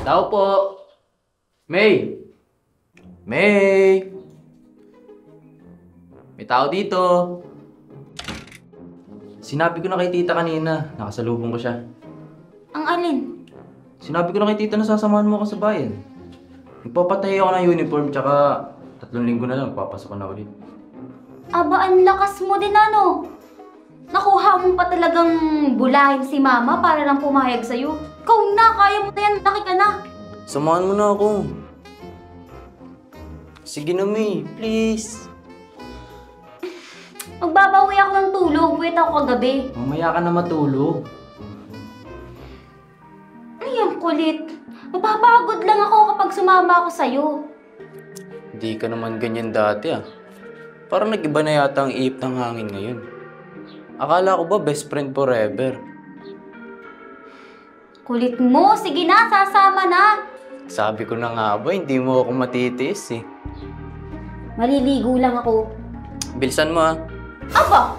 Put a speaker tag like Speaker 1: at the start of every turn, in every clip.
Speaker 1: Tao po. May! May! May tao dito. Sinabi ko na kay tita kanina. Nakasalubong ko siya.
Speaker 2: Ang alin?
Speaker 1: Sinabi ko na kay tita na sasamahan mo ako sa bayan. Magpapatay ako ng uniform tsaka 3 linggo na lang papasok ko na ulit.
Speaker 2: Aba, ang lakas mo din ano. Nakuha mo pa talagang bulahin si mama para lang pumayag sa'yo. Ikaw na, kaya mo na yan, laki ka na.
Speaker 1: Samahan mo na ako. Sige na, May. Please.
Speaker 2: Magbabawi ako ng tulog, wait ako kagabi.
Speaker 1: Mamaya ka na matulog.
Speaker 2: Ay, ang kulit. Mapapagod lang ako kapag sumama ako sa'yo.
Speaker 1: Hindi ka naman ganyan dati ah. Parang nag-iba na yata ang iip ng hangin ngayon. Akala ko ba best friend forever?
Speaker 2: Kulit mo, sige na, sasama na.
Speaker 1: Sabi ko na nga ba, hindi mo ako matitiis eh.
Speaker 2: Maliligo lang ako.
Speaker 1: Bilisan mo ah.
Speaker 2: Aba,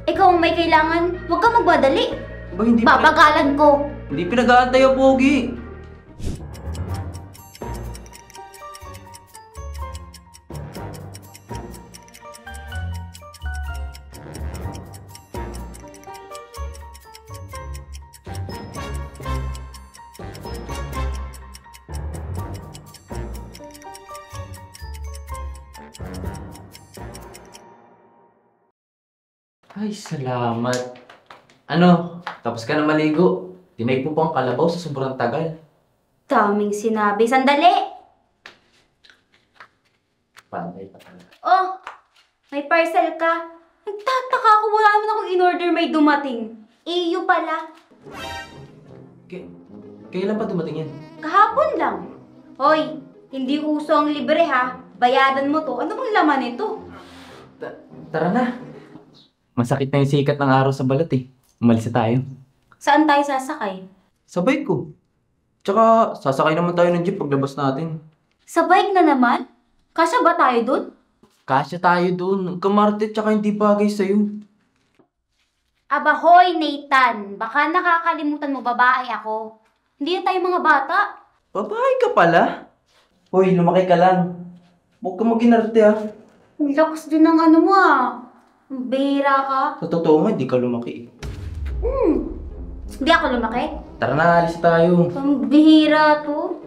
Speaker 2: ikaw ang may kailangan, huwag kang magmadali.
Speaker 1: Ba, hindi
Speaker 2: Babagalan ko.
Speaker 1: Hindi pinag-aantay ang pogi. Ay, salamat. Ano, tapos ka na maligo. Dinaig mo pang kalabaw sa sobrang tagal.
Speaker 2: Daming sinabi. Sandali!
Speaker 1: Panday pa talaga.
Speaker 2: Oh, may parcel ka. Nagtataka ako, wala naman akong in-order may dumating. Iyo pala.
Speaker 1: Kailan pa dumating yan?
Speaker 2: Kahapon lang. Hoy, hindi uso ang libre ha. Bayadan mo to. Ano bang laman nito?
Speaker 1: Tara na. Masakit na yung sikat ng araw sa balat eh. Umalis na tayo.
Speaker 2: Saan tayo sasakay?
Speaker 1: Sa bike ko. Tsaka, sasakay naman tayo ng jeep paglabas natin.
Speaker 2: Sa bike na naman? Kasya ba tayo dun?
Speaker 1: Kasya tayo dun. Kamarte tsaka hindi bagay sa'yo.
Speaker 2: Aba, hoy, Nathan. Baka nakakalimutan mo babae ako. Hindi na tayo mga bata.
Speaker 1: Babae ka pala? Hoy, lumaki ka lang. Huwag ka mag-inarte ah.
Speaker 2: Ang lakas din ng ano mo ah. Ang bihira ka.
Speaker 1: Sa totoo nga, hindi ka lumaki.
Speaker 2: Hindi ako lumaki.
Speaker 1: Tara na, alis tayo.
Speaker 2: Ang bihira to.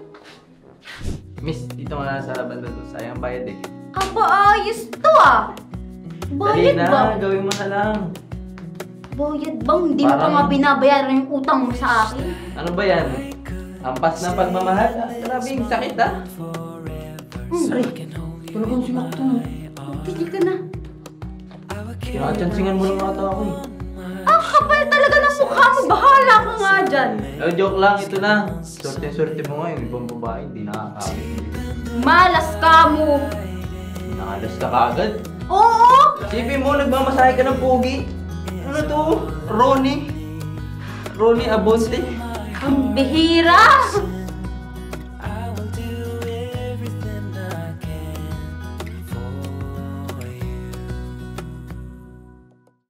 Speaker 1: Miss, dito nga sa banda to. Sayang bayad eh.
Speaker 2: Aba, ayos to ah.
Speaker 1: Dali
Speaker 2: Bayad ba?
Speaker 1: na, gawin mo na lang.
Speaker 2: Bayad bang? Hindi mo pa
Speaker 1: Parang-
Speaker 2: nga binabayaran yung utang mo sa akin.
Speaker 1: Ano ba yan? Ampas ng pagmamahal? Ah, grabe yung sakit ah. Aray, talagang sinakto mo.
Speaker 2: Tigil ka na.
Speaker 1: Kinakachansingan mo lang ata ako eh.
Speaker 2: Ang kapal talaga ng mukha mo. Bahala ka nga dyan.
Speaker 1: Oh, joke lang, ito na. Swerte-swerte mo ngayon. Ibang babae, hindi nakakawin.
Speaker 2: Malas ka mo.
Speaker 1: Nakalas ka kaagad.
Speaker 2: Oo!
Speaker 1: Isipin mo, nagmamasahe ka ng pogi. Ano to? Ronnie? Ronnie Abonte?
Speaker 2: Ang bihira!